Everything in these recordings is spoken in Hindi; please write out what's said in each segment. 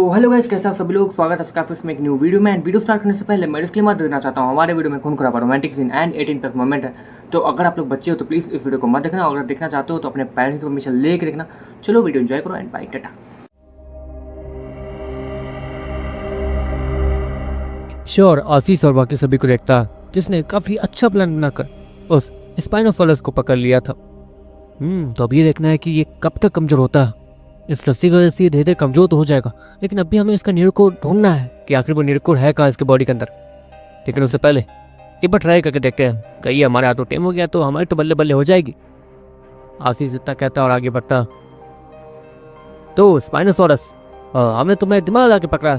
तो हेलो गाइस, कैसे आप सभी लोग। स्वागत है आपका फिर से एक न्यू वीडियो में। एंड वीडियो स्टार्ट करने से पहले मैं डिस्क्लेमर देना चाहता हूँ, हमारे वीडियो में खून खराबा, रोमांटिक सीन एंड 18+ मोमेंट है। तो अगर आप लोग बच्चे हो तो प्लीज़ इस वीडियो को मत देखना, और अगर देखना चाहते हो तो अपने पेरेंट्स की परमिशन लेके देखना। चलो वीडियो एंजॉय करो एंड बाय, टाटा। श्योर आशीष और बाकी सभी को देखता जिसने काफी अच्छा प्लान बनाकर उस स्पाइनोसॉरस को पकड़ लिया था। तो अब ये देखना है कि ये कब तक कमजोर होता है। इस रस्सी की वजह से धीरे धीरे कमजोर तो हो जाएगा, लेकिन अभी हमें इसका निरकोड ढूंढना है कि आखिर वो निरकोड है कहाँ इसके बॉडी के अंदर। लेकिन उससे पहले एक बार ट्राई करके देखते हैं, कहीं हमारे हाथों टेम हो गया तो हमारी तो बल्ले बल्ले हो जाएगी। आशीष इतना कहता और आगे बढ़ता। तो स्पाइनोसॉरस, हमने तुम्हें दिमाग लगा के पकड़ा,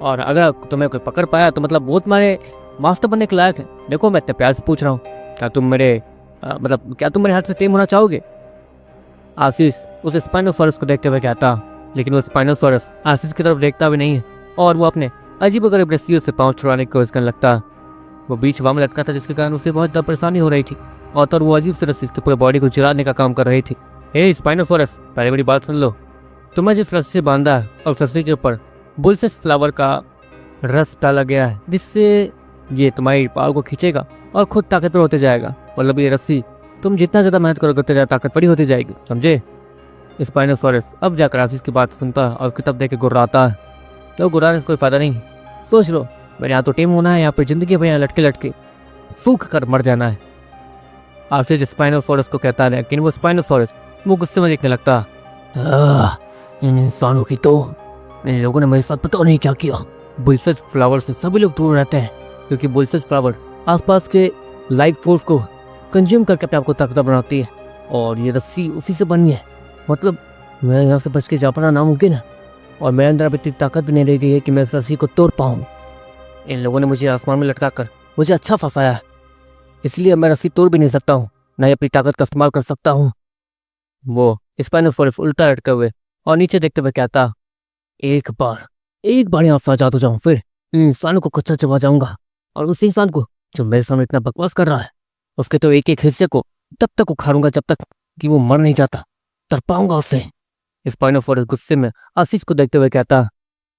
और अगर तुम्हें कोई पकड़ पाया तो मतलब वो तुम्हारे मास्टर बनने के लायक है। देखो मैं इतने प्यार से पूछ रहा हूँ, क्या तुम मेरे क्या तुम मेरे हाथ से टेम होना चाहोगे? आशीष उस स्पाइनोसॉरस को देखते हुए कहता, लेकिन वो स्पाइनोसॉरस आशीष की तरफ देखता भी नहीं है, और वो अपने अजीबोगरीब रस्सियों से पाँव छुड़ाने की कोशिश करने लगता। वो बीच हवा में लटका था, जिसके कारण उसे बहुत ज़्यादा परेशानी हो रही थी, और तो वो अजीब से रस्सी इसके पूरे बॉडी को चिराने का काम कर रही थी। हे स्पाइनोसॉरस, पहले मेरी बात सुन लो। तुम्हें जिस रस्सी से बांधा है और रस्सी के ऊपर बुलसेस फ्लावर का रस डाला गया है, जिससे ये तुम्हारी पाव को खींचेगा और खुद ताकतवर होते जाएगा। मतलब ये रस्सी तुम जितना ज़्यादा मेहनत करोगे उतनी ज़्यादा ताकतवरी होती जाएगी, समझे? स्पाइनोसॉरस अब जाकर आशीष की बात सुनता और उसकी तब देख के गुर्राता है। तो गुर्राने से कोई फायदा नहीं। सोच लो, मेरे यहाँ तो टीम होना है, यहाँ पर जिंदगी भर यहाँ लटके लटके सूख कर मर जाना है। आशीष स्पाइनोसॉरस को कहता है, लेकिन वो स्पाइनोसॉरस वो गुस्से में देखने लगता। इन इंसानों की तो, इन लोगों ने मेरे साथ पता नहीं क्या किया। बुलसेस फ्लावर से सभी लोग दूर रहते हैं, क्योंकि बुलसेस फ्लावर आसपास के लाइफ फोर्स को कंज्यूम करके अपने आप को ताकतवर बनाती है, और ये रस्सी उसी से बनी है। मतलब मैं यहाँ से बच के जा पाना नामुमकिन है, और मेरे अंदर अब इतनी ताकत भी नहीं रही है कि मैं इस रस्सी को तोड़ पाऊँ। इन लोगों ने मुझे आसमान में लटका कर मुझे अच्छा फंसाया है, इसलिए मैं रस्सी तोड़ भी नहीं सकता हूँ, न ही अपनी ताकत का इस्तेमाल कर सकता हूँ। वो स्पाइनोसॉरस उल्टा लटके हुए और नीचे देखते हुए कहता, एक बार यहाँ से आजाद हो जाऊँ, फिर इन इंसानों को कच्चा चबा जाऊंगा, और उस इंसान को जो मेरे सामने इतना बकवास कर रहा है, उसके तो एक एक हिस्से को तब तक उखाड़ूंगा जब तक कि वो मर नहीं जाता, तड़पाऊंगा उसे। स्पाइनोसॉरस गुस्से में आशीष को देखते हुए कहता,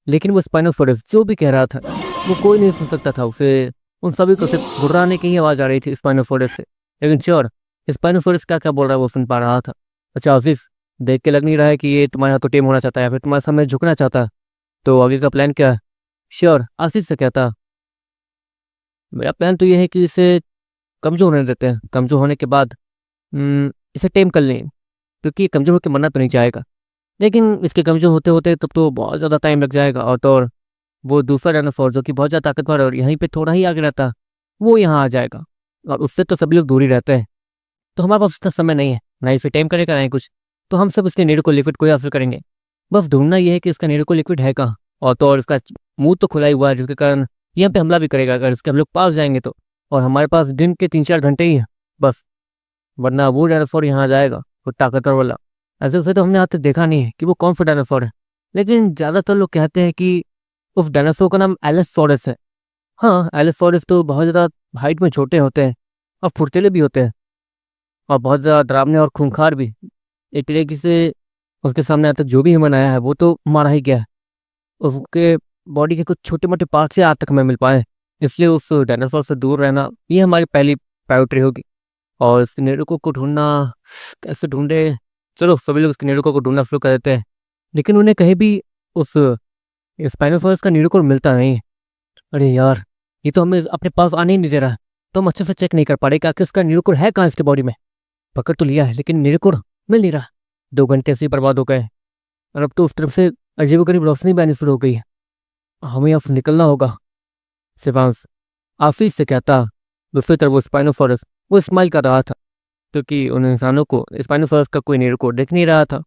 लेकिन वो स्पाइनोसॉरस जो भी कह रहा था वो कोई नहीं सुन सकता था। उसे उन सभी को सिर्फ गुर्राने की ही आवाज़ आ रही थी स्पाइनोसॉरस से, लेकिन श्योर स्पाइनोसॉरस क्या क्या बोल रहा है वो सुन पा रहा था। अच्छा आशीष, देख के लग नहीं रहा है कि ये तुम्हारे हाथों टेम होना चाहता है या फिर तुम्हारे सामने झुकना चाहता है, तो आगे का प्लान क्या है? श्योर आशीष से कहता, मेरा प्लान तो ये है कि इसे कमज़ोर होने देते हैं, कमज़ोर होने के बाद इसे टेम कर लें, क्योंकि ये कमज़ोर होकर मरना तो नहीं चाहेगा, लेकिन इसके कमज़ोर होते होते तब तो बहुत ज़्यादा टाइम लग जाएगा। और तो और वो दूसरा डायनासोर जो कि बहुत ज़्यादा ताकतवर है और यहीं पे थोड़ा ही आगे रहता, वो यहाँ आ जाएगा, और उससे तो सभी लोग दूर ही रहते हैं। तो हमारे पास उतना समय नहीं है, ना इसे टाइम करेगा ना ही कुछ, तो हम सब इसके नीडो लिक्विड को ही हासिल करेंगे। बस ढूंढना ये है कि इसका नीडो लिक्विड है कहाँ, और तो और इसका मुंह तो खुला ही हुआ है, जिसके कारण यहाँ पे हमला भी करेगा अगर इसके हम लोग पास जाएंगे तो। और हमारे पास दिन के 3-4 घंटे ही है बस, वरना वो डायनासोर यहाँ आ जाएगा, वो ताकतवर वाला। ऐसे उसे तो हमने आज तक देखा नहीं है कि वो कौन सा डायनासोर है, लेकिन ज़्यादातर लोग कहते हैं कि उस डायनासोर का नाम एलोसोरस है। हाँ, एलोसोरस तो बहुत ज़्यादा हाइट में छोटे होते हैं और फुर्तीले भी होते हैं, और बहुत ज़्यादा डरावने और खूंखार भी। एक तरीके से उसके सामने आज तक जो भी ह्यूमन आया है वो तो मारा ही गया है। उसके बॉडी के कुछ छोटे मोटे पार्ट से आज तक हमें मिल पाए, इसलिए उस डायनासोर से दूर रहना ये हमारी पहली प्रायोरिटी होगी। और उस नेरुको को ढूंढना कैसे ढूंढे? चलो सभी लोग उस नेरुको को ढूंढना शुरू कर देते हैं, लेकिन उन्हें कहीं भी उस स्पाइनोसॉरस का नेरुको मिलता नहीं। अरे यार, ये तो हमें अपने पास आने ही नहीं दे रहा है, तो हम अच्छे से चेक नहीं कर पा रहे कि आखिर इसका नेरुको है कहाँ इसके बॉडी में। पकड़ तो लिया है लेकिन नेरुको मिल नहीं रहा। 2 घंटे ऐसे ही बर्बाद हो गए, और अब तो उस तरफ से अजीबोगरीब रोशनी भी आनी शुरू हो गई है। हमें यहाँ से निकलना होगा। शिवांश आशीष से कहता। दूसरी तरफ वो स्पाइनोसॉरस वो स्माइल कर रहा था, क्योंकि उन इंसानों को स्पाइनोसॉरस का कोई निरको दिख नहीं रहा था,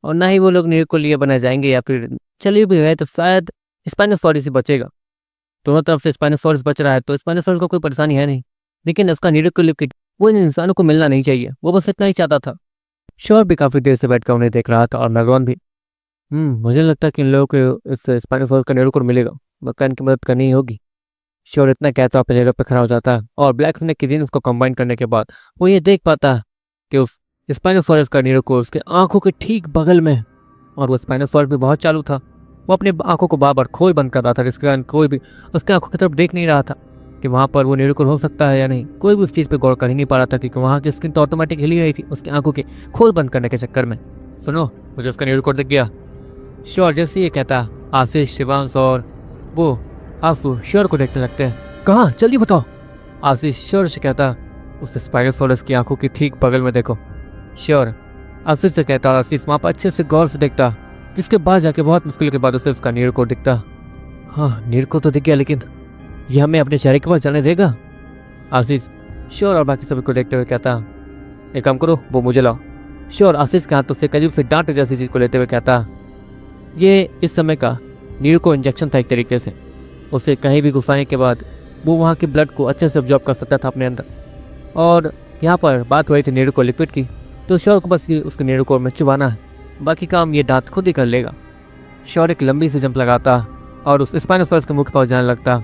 और ना ही वो लोग निरको लिए बनाए जाएंगे, या फिर चले भी गए तो शायद स्पाइनोसॉरस ही बचेगा। दोनों तरफ से स्पाइनोसॉरस बच रहा है तो स्पाइनोसॉरस को कोई परेशानी है नहीं, लेकिन उसका निरको लिक्विड वो इन इंसानों को मिलना नहीं चाहिए, वो बस इतना ही चाहता था। श्योर भी काफ़ी देर से बैठकर उन्हें देख रहा था, और मैग्रॉन भी। मुझे लगता है कि इन लोगों को इस स्पाइनोसॉरस का निरको मिलेगा, मक्का इनकी मदद करनी ही होगी। श्योर इतना कहता अपने जगह पर खड़ा हो जाता है, और ब्लैक स्नेक की जीन्स को कंबाइन करने के बाद वो ये देख पाता है कि उस स्पाइनोसॉरस का निरको उसके आंखों के ठीक बगल में, और वो स्पाइनोसॉरस भी बहुत चालू था, वो अपने आंखों को बार बार खोल बंद कर रहा था, जिसके कारण कोई भी उसके आंखों की तरफ देख नहीं रहा था कि वहाँ पर वो न्यूरोकॉल हो सकता है या नहीं। कोई भी उस चीज़ पे गौर कर ही नहीं पा रहा था, क्योंकि वहाँ की स्किन तो ऑटोमेटिक हिली रही थी उसकी आंखों के खोल बंद करने के चक्कर में। सुनो, मुझे उसका न्यूरोकॉल दिख गया। श्योर जैसे ये कहता, आशीष, शिवांश और वो आंसू श्योर को देखने लगते हैं। कहाँ, जल्दी बताओ। आशीष श्योर से कहता, उस स्पाइनोसॉरस की आंखों के ठीक बगल में देखो। श्योर आशीष से कहता, आशीष वहाँ पर अच्छे से गौर से देखता, जिसके बाद जाके बहुत मुश्किल के बाद उसे उसका न्यूरोकॉल दिखता। हाँ, न्यूरोकॉल तो दिख गया, लेकिन यह हमें अपने चेहरे के पास जाने देगा? आशीष श्योर और बाकी सभी को देखते हुए कहता, एक काम करो, वो मुझे लाओ। श्योर आशीष के हाथों से करीब से डांट जैसी चीज़ को लेते हुए कहता, ये इस समय का न्यूरोकॉल इंजेक्शन था एक तरीके से। उसे कहीं भी घुसाने के बाद वो वहाँ के ब्लड को अच्छे से ऑब्जॉर्व कर सकता था अपने अंदर। और यहाँ पर बात हो रही थी न्यूरोकॉल लिक्विड की, तो श्योर को बस ये उसके न्यूरोकॉल में चुबाना है, बाकी काम ये दांत खुद ही कर लेगा। श्योर एक लंबी सी जंप लगाता और उस स्पाइनोसॉरस के मुंह के पास जाने लगता।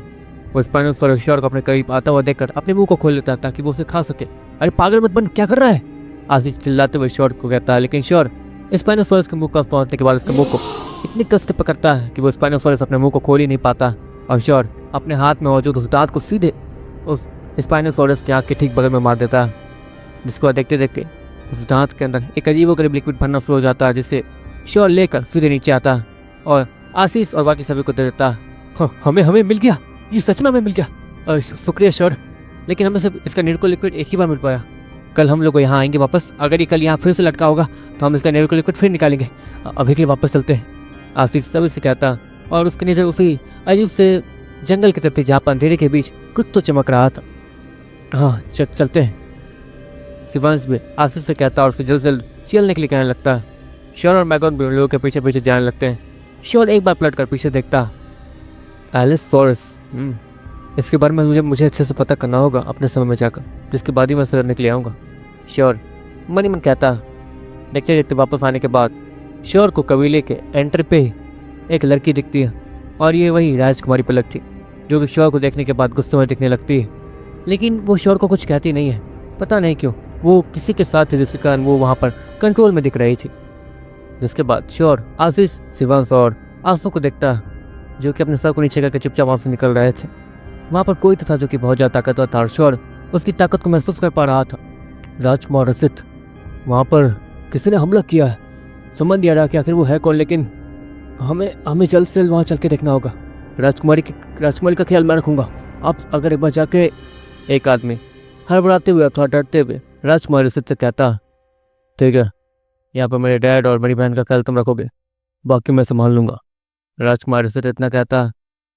वो स्पाइनोसॉरस श्योर को अपने करीब आता हुआ देखकर अपने मुंह को खोल लेता ताकि वो उसे खा सके। अरे पागल मत बन, क्या कर रहा है? आशीष चिल्लाते हुए श्योर को कहता है, लेकिन श्योर स्पाइनोसॉरस के मुंह पास पहुंचने के बाद उसके मुंह को इतनी कस के पकड़ता है कि वो स्पाइनोसॉरस अपने मुंह को खोल ही नहीं पाता। और श्योर अपने हाथ में मौजूद उस दांत को सीधे उस स्पाइनोसॉरस की आँख के ठीक बगल में मार देता है, जिसको देखते देखते उस दांत के अंदर एक अजीबोगरीब लिक्विड भरना शुरू हो जाता है, जिससे श्योर लेकर सीधे नीचे आता है और आशीष और बाकी सभी को दे देता है। हमें मिल गया, ये सच में हमें मिल गया, और शुक्रिया श्योर, लेकिन हमें सिर्फ इसका न्यूरोकॉल लिक्विड एक ही बार मिल पाया। कल हम लोग यहाँ आएंगे वापस, अगर ये कल यहाँ फिर से लटका होगा तो हम इसका न्यूरोकॉल लिक्विड फिर निकालेंगे। अभी के लिए वापस चलते हैं, आशीष सभी से कहता, और उसकी नज़र उसी अजीब से जंगल की तरफ थी जहाँ पर अंधेरे के बीच कुछ तो चमक रहा था। हाँ चलते हैं, शिवांश भी आशीष से कहता और उसे जल्द से जल्द चलने के लिए कहने लगता है। श्योर और मैगन भी उन लोगों के पीछे पीछे जाने लगते हैं। श्योर एक बार पलट कर पीछे देखता, एलिसोरस, इसके बारे में मुझे अच्छे से पता करना होगा अपने समय में जाकर, जिसके बाद ही मैं शहर निकले आऊँगा। श्योर मन ही मन कहता। देखते देखते वापस आने के बाद श्योर को कबीले के एंट्री पे ही एक लड़की दिखती है, और ये वही राजकुमारी पलक थी, जो कि श्योर को देखने के बाद गुस्से में दिखने लगती है। लेकिन वो श्योर को कुछ कहती नहीं है, पता नहीं क्यों, वो किसी के साथ थे जिसके कारण वो वहाँ पर कंट्रोल में दिख रही थी। जिसके बाद श्योर आशीष, शिवांश और आंसू को देखता, जो कि अपने सर को नीचे करके चुपचाप वहाँ से निकल रहे थे। वहाँ पर कोई तो था जो कि बहुत ज़्यादा ताकतवर था, और श्योर उसकी ताकत को महसूस कर पा रहा था। राजकुमार रसित, वहाँ पर किसी ने हमला किया है, समझ नहीं आ रहा कि आखिर वो है कौन, लेकिन हमें जल्द से जल्द वहाँ चल के देखना होगा। राजकुमारी का ख्याल मैं रखूँगा। अब अगर एक बार जाके, एक आदमी हड़बड़ाते हुए अथवा डरते हुए राजकुमार रसित से कहता, ठीक है, यहाँ पर मेरे डैड और मेरी बहन का ख्याल तुम रखोगे, बाकी मैं संभाल लूँगा। राजकुमार रसित इतना कहता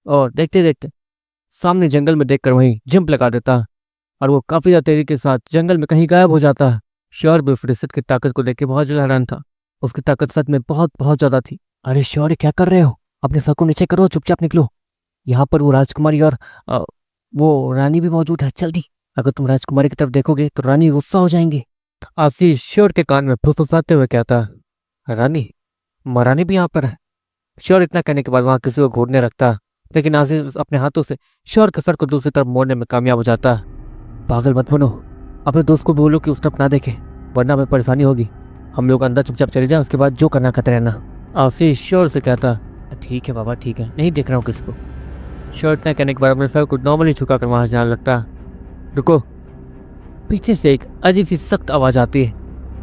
और देखते देखते सामने जंगल में देखकर वहीं जंप लगा देता, और वो काफ़ी ज़्यादा तेजी के साथ जंगल में कहीं गायब हो जाता है। श्योर भी रसित की ताकत को देख के बहुत ज़्यादा हैरान था, उसकी ताकत सच में बहुत बहुत ज़्यादा थी। अरे श्योर, क्या कर रहे हो? अपने सर को नीचे करो, चुपचाप निकलो, यहाँ पर वो राजकुमारी और वो रानी भी मौजूद है, जल्दी। अगर तुम राजकुमारी की तरफ देखोगे तो रानी गुस्सा हो जाएंगी। आशीष श्योर के कान में फुसफुसाते हुए कहता, रानी, महारानी भी यहाँ पर है। श्योर इतना कहने के बाद वहाँ किसी को घूरने रखता, लेकिन आशीष अपने हाथों से श्योर के सर को दूसरी तरफ मोड़ने में कामयाब हो जाता। पागल मत बनो, अपने दोस्त को बोलो कि उस तरफ ना देखे, वरना हमें परेशानी होगी। हम लोग अंदर चुपचाप चले जाएं, उसके बाद जो करना करते रहना। आशीष श्योर से कहता, ठीक है बाबा, ठीक है, नहीं देख रहा हूँ किसी को। श्योर इतना कहने के बाद अपने सर को नॉर्मली झुका कर वहाँ जाने लगता। रुको, पीछे से एक अजीब सी सख्त आवाज़ आती है,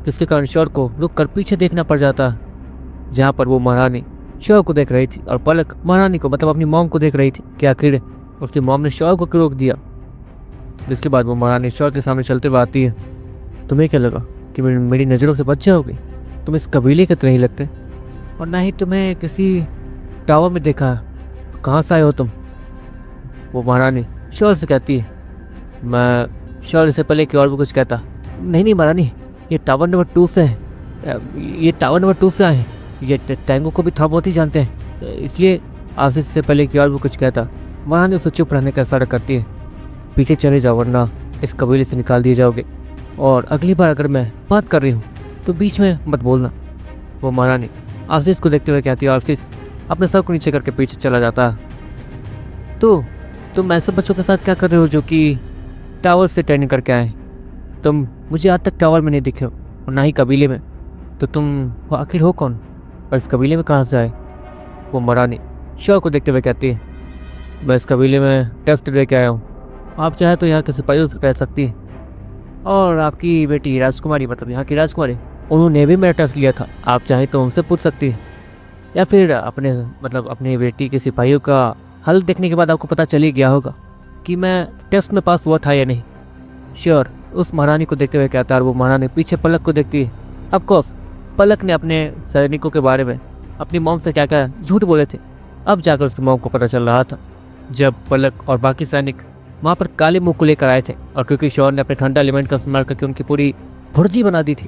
जिसके कारण श्योर को रुक कर पीछे देखना पड़ जाता, जहाँ पर वो महारानी श्योर को देख रही थी, और पलक महारानी को, मतलब अपनी मॉम को देख रही थी कि आखिर उसकी मॉम ने श्योर को रोक दिया। जिसके बाद वो महारानी श्योर के सामने चलते हुए आती है। तुम्हें क्या लगा कि मेरी नज़रों से बच जाओगे? तुम इस कबीले के तो नहीं लगते, और ना ही तुम्हें किसी टावर में देखा। कहाँ से आए हो तुम? वो महारानी श्योर से कहती है। मैं श्योर से पहले कि और भी कुछ कहता, नहीं महारानी, ये टावर नंबर 2 से है, ये टावर नंबर 2 से आए हैं, ये टैंगो को भी थोड़ा बहुत ही जानते हैं, इसलिए आशीष से पहले कि और भी कुछ कहता, महारानी उसे चुप रहने का इशारा करती है। पीछे चले जाओ, वरना इस कबीले से निकाल दिए जाओगे, और अगली बार अगर मैं बात कर रही हूँ तो बीच में मत बोलना। वो महारानी आशीष को देखते हुए कहती है, आशीष अपने सर को नीचे करके पीछे चला जाता। तो तुम ऐसे बच्चों के साथ क्या कर रहे हो जो कि टावर से ट्रेनिंग करके आए? तुम मुझे आज तक टावर में नहीं दिखे हो, और ना ही कबीले में, तो तुम आखिर हो कौन, और इस कबीले में कहाँ से आए? वो महारानी श्योर को देखते हुए कहती है, मैं इस कबीले में टेस्ट लेके आया हूँ, आप चाहे तो यहाँ के सिपाहियों से कह सकती है। और आपकी बेटी राजकुमारी, मतलब यहाँ की राजकुमारी, उन्होंने भी मेरा टेस्ट लिया था, आप चाहे तो उनसे पूछ सकती है। या फिर अपनी बेटी के सिपाहियों का हल देखने के बाद आपको पता चल ही गया होगा कि मैं टेस्ट में पास हुआ था या नहीं। श्योर उस महारानी को देखते हुए कहता है, और वो महारानी पीछे पलक को देखती है। ऑफकोर्स पलक ने अपने सैनिकों के बारे में अपनी मॉम से क्या क्या झूठ बोले थे, अब जाकर उसकी मॉम को पता चल रहा था। जब पलक और बाकी सैनिक वहाँ पर काले मुंह को लेकर आए थे, और क्योंकि श्योर ने अपने ठंडा एलिमेंट का इस्तेमाल करके उनकी पूरी भुर्जी बना दी थी,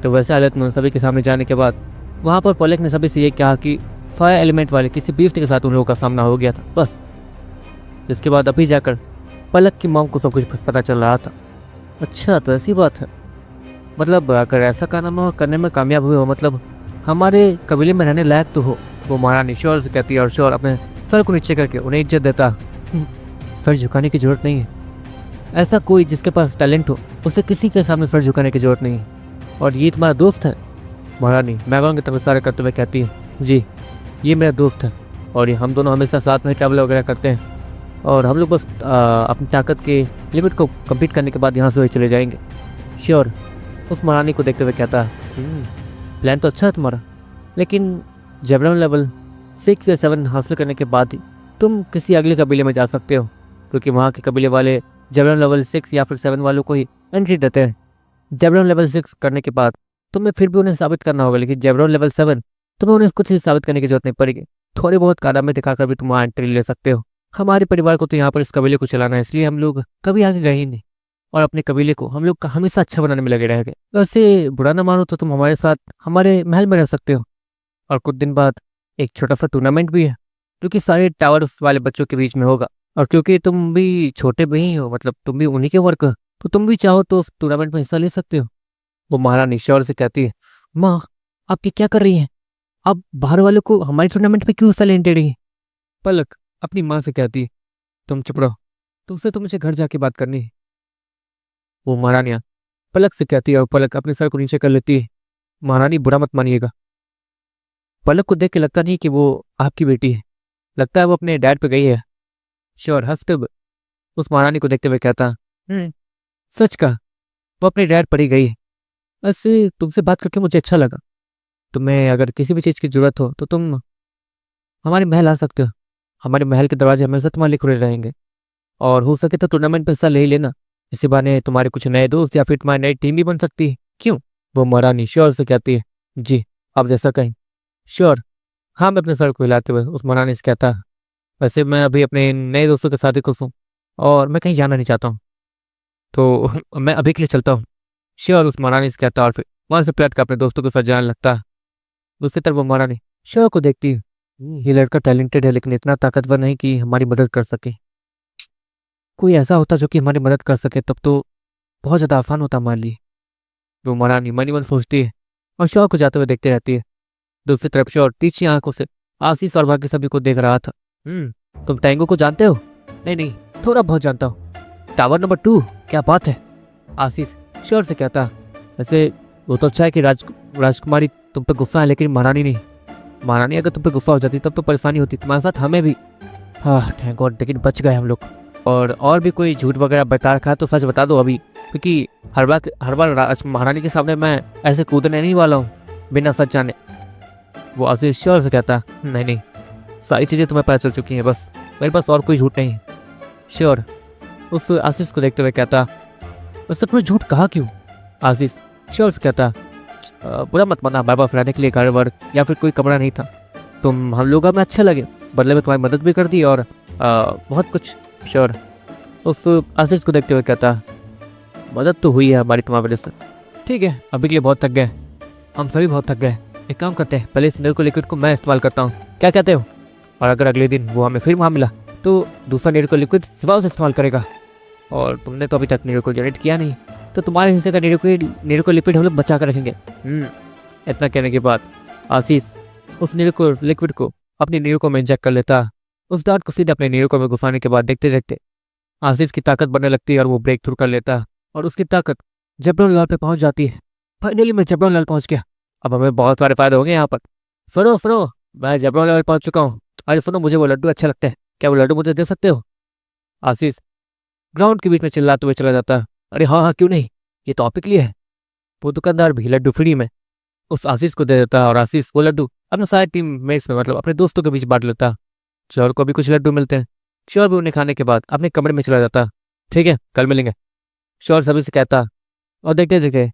तो वैसे हालत में उन सभी के सामने जाने के बाद वहाँ पर पलक ने सभी से ये कहा कि फायर एलिमेंट वाले किसी बीस्ट के साथ उन लोगों का सामना हो गया था, बस। इसके बाद अभी जाकर पलक की मॉम को सब कुछ पता चल रहा था। अच्छा, तो ऐसी बात है, मतलब अगर ऐसा काम करने में कामयाब हुए हो, मतलब हमारे कबीले में रहने लायक तो हो। वो महारानी श्योर से कहती है, और श्योर अपने सर को नीचे करके उन्हें इज्जत देता। सर झुकाने की जरूरत नहीं है, ऐसा कोई जिसके पास टैलेंट हो उसे किसी के सामने सर झुकाने की जरूरत नहीं है। और ये तुम्हारा दोस्त है? महारानी मैगोन की तरफ इशारा करते हुए कहती है, जी ये मेरा दोस्त है, और ये हम दोनों हमेशा साथ में ट्रैवल वगैरह करते हैं, और हम लोग बस अपनी ताकत के लिमिट को कंप्लीट करने के बाद यहाँ से चले जाएंगे। श्योर उस महारानी को देखते हुए कहता है, प्लान तो अच्छा है तुम्हारा, लेकिन जेब्रॉन लेवल 6 या 7 हासिल करने के बाद ही तुम किसी अगले कबीले में जा सकते हो, क्योंकि वहाँ के कबीले वाले जेब्रॉन लेवल 6 या फिर 7 वालों को ही एंट्री देते हैं। जेब्रॉन लेवल 6 करने के बाद तुम्हें फिर भी उन्हें साबित करना होगा, लेकिन जेब्रॉन लेवल 7 तुम्हें उन्हें कुछ ही साबित करने की जरूरत नहीं पड़ेगी, थोड़ी बहुत कारनामे दिखाकर भी तुम वहाँ एंट्री ले सकते हो। हमारे परिवार को तो यहाँ पर इस कबीले को चलाना है, इसलिए हम लोग कभी आगे गए ही नहीं, और अपने कबीले को हम लोग का हमेशा अच्छा बनाने में लगे रह गए। वैसे बुरा ना मानो तो तुम हमारे साथ हमारे महल में रह सकते हो, और कुछ दिन बाद एक छोटा सा टूर्नामेंट भी है जो कि सारे टावर्स वाले बच्चों के बीच में होगा, और क्योंकि तुम भी छोटे भी हो, मतलब तुम भी उन्हीं के वर्क हो, तो तुम भी चाहो तो उस टूर्नामेंट में हिस्सा ले सकते हो। वो महारानी श्योर से कहती है, माँ आप ये क्या कर रही हैं, आप बाहर वालों को हमारे टूर्नामेंट में क्यों हिस्सा लेने दे रही हैं? पलक अपनी माँ से कहती है, तुम चुप रहो, तुमसे तो मुझे घर जाके बात करनी है। वो महारानियाँ पलक से कहती है, और पलक अपने सर को नीचे कर लेती है। महारानी बुरा मत मानिएगा, पलक को देख के लगता नहीं कि वो आपकी बेटी है, लगता है वो अपने डैड पे गई है। श्योर हंसते उस महारानी को देखते हुए कहता, सच का वो अपने डैड पर ही गई है। वैसे तुमसे बात करके मुझे अच्छा लगा, तुम्हें अगर किसी भी चीज़ की ज़रूरत हो तो तुम हमारे महल आ सकते हो, हमारे महल के दरवाजे हमेशा तुम्हारे लिए खुले रहेंगे, और हो सके तो टूर्नामेंट में हिस्सा ले ही लेना, इसी बहाने तुम्हारे कुछ नए दोस्त या फिर तुम्हारी नई टीम भी बन सकती है, क्यों? वो महारानी श्योर से कहती है, जी आप जैसा कहें। श्योर हाँ मैं अपने सर को हिलाते हुए उस महारानी से कहता, वैसे मैं अभी अपने नए दोस्तों के साथ ही खुश हूँ, और मैं कहीं जाना नहीं चाहता हूँ, तो मैं अभी के लिए चलता हूँ। श्योर उस महारानी से कहता, और फिर वहाँ से पलट कर अपने दोस्तों के साथ जाने लगता है। दूसरी तरफ वो महारानी श्योर को देखती है, ये लड़का टैलेंटेड है, लेकिन इतना ताकतवर नहीं कि हमारी मदद कर सके। कोई ऐसा होता जो कि हमारी मदद कर सके तब तो बहुत ज़्यादा आसान होता हमारे लिए। वो महारानी मन ही मन सोचती है, और श्योर को जाते हुए देखती रहती है। दूसरी तरफ श्योर तीखी आंखों से आशीष और बाकी सभी को देख रहा था। तुम टैंगो को जानते हो? नहीं थोड़ा बहुत जानता हूँ। टावर नंबर 2, क्या बात है? आशीष श्योर से कहता, वैसे वो तो अच्छा है कि राजकुमारी तुम पे गुस्सा है, लेकिन महारानी नहीं। महारानी अगर तुम पे गुस्सा हो जाती तब तो परेशानी होती तुम्हारे साथ, हमें भी। हाँ थैंक गॉड, लेकिन बच गए हम लोग। और भी कोई झूठ वगैरह बता रखा है तो सच बता दो अभी, क्योंकि हर बार महारानी के सामने मैं ऐसे कूदने नहीं वाला हूँ बिना सच जाने। वो आशीष श्योर से कहता, नहीं सारी चीज़ें तुम्हें पता चल चुकी हैं, बस मेरे पास और कोई झूठ नहीं है। श्योर उस आशीष को देखते हुए कहता, वैसे तुम्हें झूठ कहा क्यों? आशीष श्योर से कहता, बुरा मत मानना, बार बार रहने के लिए घर वर या फिर कोई कमरा नहीं था, तुम हम लोग हमें अच्छे लगे, बदले में तुम्हारी मदद भी कर दी, और बहुत कुछ। श्योर उस आशीष को देखते हुए कहता, मदद तो हुई है हमारी तुम्हारी वजह से, ठीक है अभी के लिए बहुत थक गए, हम सभी बहुत थक गए, एक काम करते हैं पहले इस न्यूको लिक्विड को मैं इस्तेमाल करता हूँ, क्या कहते हो? और अगर अगले दिन वो हमें फिर वहाँ मिला तो दूसरा न्यूको लिक्विड सिवा से इस्तेमाल करेगा, और तुमने तो अभी तक न्यूको जनरेट किया नहीं, तो तुम्हारे हिस्से का न्यूको लिक्विड हम लोग बचा कर रखेंगे। इतना कहने के बाद आशीष उस न्यूको लिक्विड को अपनी न्यूको में इंजेक्ट कर लेता। उस डार्ट को सीधे अपने न्यूको में घुसाने के बाद देखते देखते आशीष की ताकत बढ़ने लगती है, और वो ब्रेक थ्रू कर लेता, और उसकी ताकत जेब्रॉन लाल पे पहुंच जाती है। फाइनली मैं जेब्रॉन लाल पहुंच गया, अब हमें बहुत सारे फायदे होंगे यहाँ पर। सुनो मैं जबरों लेवल पहुंच चुका हूँ। अरे सुनो, मुझे वो लड्डू अच्छा लगता है, क्या वो लड्डू मुझे दे सकते हो? आशीष ग्राउंड के बीच में चिल्लाते हुए चला जाता है। अरे हाँ हाँ, क्यों नहीं, ये तो आपके लिए है। वो दुकानदार भी लड्डू फ्री में उस आशीष को दे देता है और आशीष वो लड्डू अपने सारे टीम मेट्स में, मतलब अपने दोस्तों के बीच बांट लेता है। शोर को भी कुछ लड्डू मिलते हैं। शोर भी उन्हें खाने के बाद अपने कमरे में चला जाता है। ठीक है, कल मिलेंगे, शोर सभी से कहता। और देखते देखते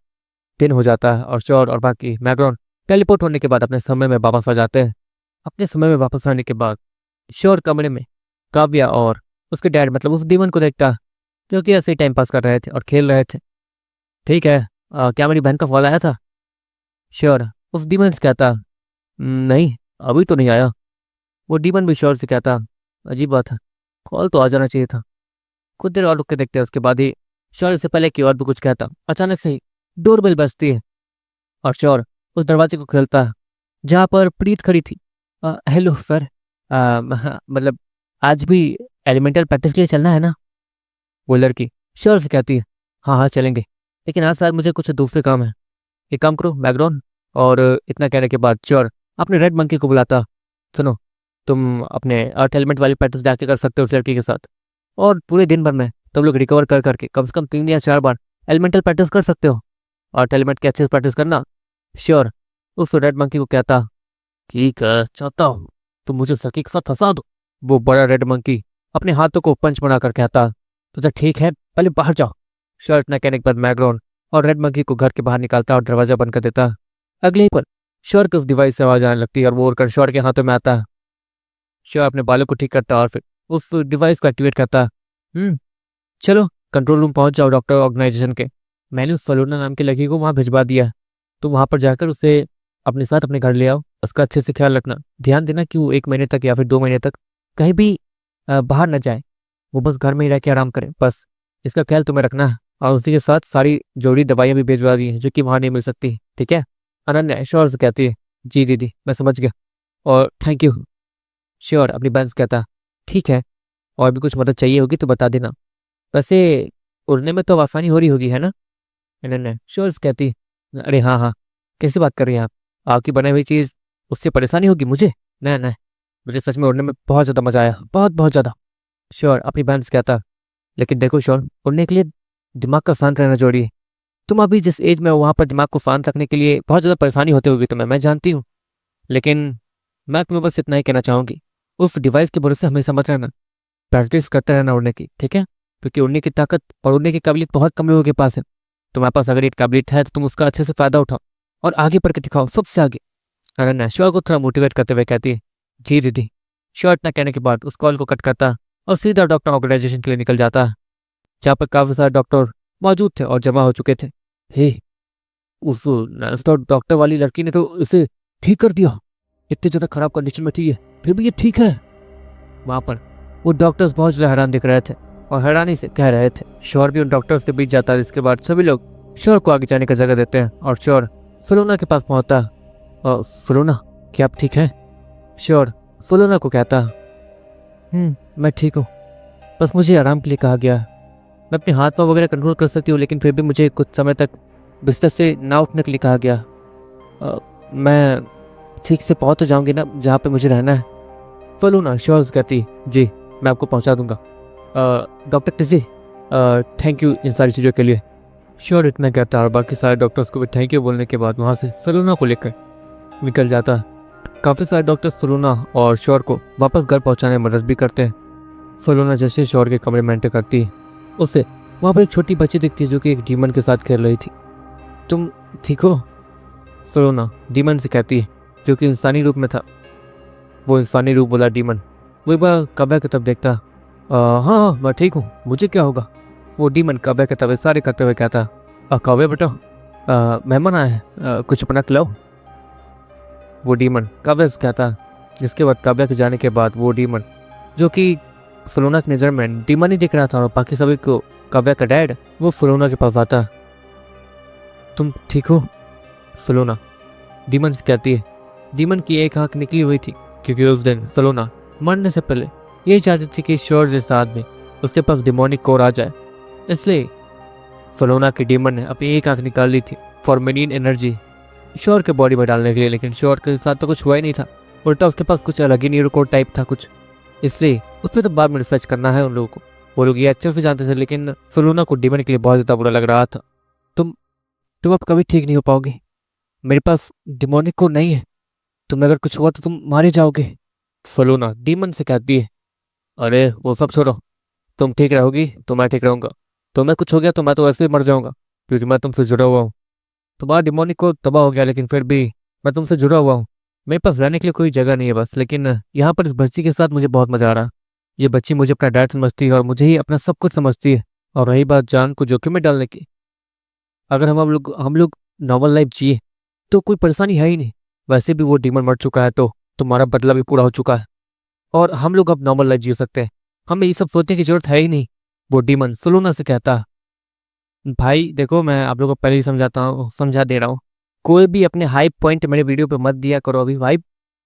दिन हो जाता है और शोर और बाकी मैग्रॉन टेलीपोर्ट होने के बाद अपने समय में वापस आ जाते हैं। अपने समय में वापस आने के बाद शोर कमरे में काव्या और उसके डैड मतलब उस डीमन को देखता, क्योंकि ऐसे ही टाइम पास कर रहे थे और खेल रहे थे। ठीक है, क्या मेरी बहन का कॉल आया था? श्योर, उस डीमन से कहता। नहीं, अभी तो नहीं आया। वो डीमन भी श्योर से कहता। अजीब बात है, कॉल तो आ जाना चाहिए था। कुछ देर और रुक के देखते हैं, उसके बाद ही श्योर से पहले कि और भी कुछ कहता, अचानक से ही डोरबेल बजती है और श्योर उस दरवाजे को खोलता है जहाँ पर प्रीत खड़ी थी। हेलो सर, मतलब आज भी एलिमेंटल प्रैक्टिस के लिए चलना है ना? वो लड़की श्योर से कहती है, हाँ हाँ चलेंगे, लेकिन आज शायद मुझे कुछ दूसरे काम है। एक काम करो मैग्रॉन। और इतना कहने के बाद श्योर अपने रेड मंकी को बुलाता। सुनो, तुम अपने अर्थ एलिमेंट वाली प्रैक्टिस जाके कर सकते हो उस लड़की के साथ, और पूरे दिन भर में तुम लोग रिकवर कर करके कम से कम 3 या 4 बार एलिमेंटल प्रैक्टिस कर सकते हो। अर्थ एलिमेंट की अच्छे से प्रैक्टिस करना। श्योर उस रेड मंकी को कहता। ठीक है, चाहता हूँ तुम मुझे सकी के साथ फंसा दो। वो बड़ा रेड मंकी अपने हाथों को पंच बनाकर कहता, तो ठीक है, पहले बाहर जाओ। श्योर इतना कहने के बाद मैग्रॉन और रेड मंकी को घर के बाहर निकालता और दरवाजा बंद कर देता। अगले ही पल श्योर के उस डिवाइस से आवाज आने लगती है और वो उड़कर श्योर के हाथों में आता है। श्योर अपने बालों को ठीक करता और फिर उस डिवाइस को एक्टिवेट करता। चलो कंट्रोल रूम पहुंच जाओ डॉक्टर ऑर्गेनाइजेशन के। मैंने उस सलोना नाम के लड़की को वहां भिजवा दिया, तुम वहां पर जाकर उसे अपने साथ अपने घर ले आओ। उसका अच्छे से ख्याल रखना, ध्यान देना कि वो 1 महीने तक या फिर 2 महीने तक कहीं भी बाहर न जाए। वो बस घर में ही रह के आराम करे, बस इसका ख्याल तुम्हें रखना है। और उसी के साथ सारी जरूरी दवाइयाँ भी भिजवा दी हैं जो कि वहाँ नहीं मिल सकती। ठीक है? अनन्या श्योर से कहती है, जी दीदी मैं समझ गया और थैंक यू। श्योर अपनी बहन से कहता, ठीक है, और भी कुछ मदद चाहिए होगी तो बता देना। वैसे उड़ने में तो आसानी हो रही होगी, है ना? अनन्या श्योर से कहती, अरे हाँ हाँ, कैसी बात कर रही हैं आप? आपकी बनाई हुई चीज़, उससे परेशानी होगी मुझे? नहीं नहीं, मुझे सच में उड़ने में बहुत ज़्यादा मजा आया, बहुत बहुत ज़्यादा। श्योर अपनी बहन से कहता, लेकिन देखो श्योर, उड़ने के लिए दिमाग का शांत रहना जरूरी है। तुम अभी जिस एज में हो वहाँ पर दिमाग को शांत रखने के लिए बहुत ज़्यादा परेशानी होती होगी तुम्हें, मैं जानती हूँ। लेकिन मैं तुम्हें बस इतना ही कहना चाहूँगी, उस डिवाइस के भरोसे हमेशा मत रहना, प्रैक्टिस करते रहना उड़ने की। ठीक है? क्योंकि उड़ने की ताकत और उड़ने की काबिलियत बहुत कम लोगों के पास है। तुम्हारे पास अगर ये काबिलियत है तो तुम उसका अच्छे से फायदा उठाओ और आगे बढ़ के दिखाओ, सबसे आगे। अनन्या श्योर को थोड़ा मोटिवेट करते हुए कहती है, जी दीदी। श्योर इतना कहने के बाद उस कॉल को कट करता और सीधा डॉक्टर ऑर्गेनाइजेशन के लिए निकल जाता, जहाँ पर काफी सारे डॉक्टर मौजूद थे और जमा हो चुके थे। हे, उस डॉक्टर वाली लड़की ने तो इसे ठीक कर दिया, इतनी ज्यादा खराब कंडीशन में थी ये, फिर भी ये ठीक है। वहां पर वो डॉक्टर्स बहुत ज्यादा हैरान दिख रहे थे और हैरानी से कह रहे थे। श्योर भी उन डॉक्टर्स के बीच जाता है, जिसके बाद सभी लोग श्योर को आगे जाने का जगह देते हैं और श्योर सलोना के पास पहुंचता है। और सलोना, क्या आप ठीक है? श्योर सलोना को कहता, मैं ठीक हूँ, बस मुझे आराम के लिए कहा गया है। मैं अपने हाथ पाँव वगैरह कंट्रोल कर सकती हूँ, लेकिन फिर भी मुझे कुछ समय तक बिस्तर से ना उठने के लिए कहा गया। मैं ठीक से पहुँच तो जाऊँगी ना जहाँ पे मुझे रहना है? सलोना श्योर कहती, जी मैं आपको पहुँचा दूँगा। डॉक्टर टिजी, थैंक यू इन सारी चीज़ों के लिए। श्योर इतना कहता है और बाकी सारे डॉक्टर्स को भी थैंक यू बोलने के बाद वहाँ से सलोना को लेकर निकल जाता है। काफ़ी सारे डॉक्टर सलोना और श्योर को वापस घर पहुँचाने में मदद भी करते हैं। सलोना जैसे श्योर के कमरे में एंटर करती है, उससे वहाँ पर एक छोटी बच्ची दिखती है जो कि एक डीमन के साथ खेल रही थी। तुम ठीक हो? सलोना डीमन से कहती है, जो कि इंसानी रूप में था। वो इंसानी रूप बोला डीमन। वो एक बार काव्या की तरफ देखता, हाँ मैं ठीक हूँ, मुझे क्या होगा? वो डीमन काव्या की तरफ इशारे करते हुए कहता, काव्या बेटा, मेहमान आए हैं, कुछ अपना खिलाओ। वो डीमन काव्या से कहता, जिसके बाद काव्या के जाने के बाद वो डीमन, जो कि सलोना की नज़र में डीमन ही दिख रहा था और बाकी सभी को काव्या का डैड, वो सलोना के पास आता। तुम ठीक हो? सलोना डीमन से कहती है। डीमन की एक आंख निकली हुई थी क्योंकि उस दिन सलोना मरने से पहले ये चाहती थी कि श्योर जैसा आदमी उसके पास डिमोनिक कोर आ जाए, इसलिए सलोना के डीमन ने अपनी एक आंख निकाल ली थी फॉर मेरीन एनर्जी श्योर के बॉडी में डालने के लिए। लेकिन श्योर के साथ तो कुछ हुआ ही नहीं था, उल्टा उसके पास कुछ अलग ही न्यूरो कोड टाइप था कुछ, इसलिए उस पर तो बाद में रिसर्च करना है उन लोगों को। वो लोग ये अच्छे से जानते थे, लेकिन सोलोना को डीमन के लिए बहुत ज़्यादा बुरा लग रहा था। तुम अब कभी ठीक नहीं हो पाओगे, मेरे पास डिमोनिक कोड नहीं है, तुम्हें अगर कुछ हुआ तो तुम मारे जाओगे। सोलोना डीमन से कहती है, अरे वो सब छोड़ो, तुम ठीक रहोगी तो मैं ठीक रहूँगा, तुम्हें कुछ हो गया तो मैं तो वैसे ही मर जाऊँगा, क्योंकि मैं तुमसे जुड़ा हुआ हूँ। तुम्हारा डिमोनिक कोड तबाह हो गया, लेकिन फिर भी मैं तुमसे जुड़ा हुआ हूँ। मेरे पास रहने के लिए कोई जगह नहीं है बस, लेकिन यहाँ पर इस बच्ची के साथ मुझे बहुत मजा आ रहा है। ये बच्ची मुझे अपना डैड समझती है और मुझे ही अपना सब कुछ समझती है। और रही बात जान को जोखिम में डालने की, अगर हम लोग नॉर्मल लाइफ जिए तो कोई परेशानी है ही नहीं। वैसे भी वो डीमन मर चुका है, तो तुम्हारा बदला भी पूरा हो चुका है और हम लोग अब नॉर्मल लाइफ जी सकते हैं। हमें ये सब सोचने की जरूरत है ही नहीं। वो डीमन सोलोना से कहता, भाई देखो, मैं आप लोगों को पहले ही समझा दे रहा हूँ, कोई भी अपने हाई पॉइंट मेरे वीडियो पे मत दिया करो अभी भाई।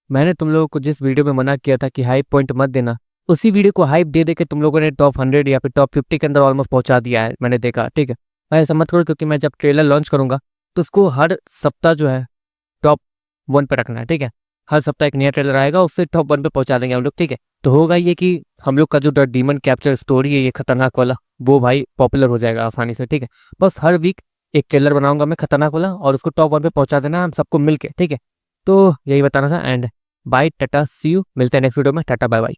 मैंने तुम लोगों को जिस वीडियो में मना किया था कि हाई पॉइंट मत देना, उसी वीडियो को हाइप दे दे के तुम लोगों ने टॉप 100 या फिर टॉप 50 के अंदर ऑलमोस्ट पहुंचा दिया है, मैंने देखा। ठीक है भाई, ऐसा मत करो, क्योंकि मैं जब ट्रेलर लॉन्च करूंगा तो उसको हर सप्ताह जो है टॉप 1 पे रखना है। ठीक है, हर सप्ताह एक नया ट्रेलर आएगा, उससे टॉप 1 पे पहुंचा देंगे हम लोग। ठीक है, तो होगा ये कि हम लोग का जो द डीमन कैप्चर स्टोरी है ये खतरनाक वाला, वो भाई पॉपुलर हो जाएगा आसानी से। ठीक है, बस हर वीक एक ट्रेलर बनाऊंगा मैं खतरनाक वाला और उसको टॉप 1 पे पहुंचा देना हम सबको मिलके। ठीक है, तो यही बताना था। एंड बाय, टाटा, सी यू, मिलते हैं नेक्स्ट वीडियो में। टाटा बाय बाय।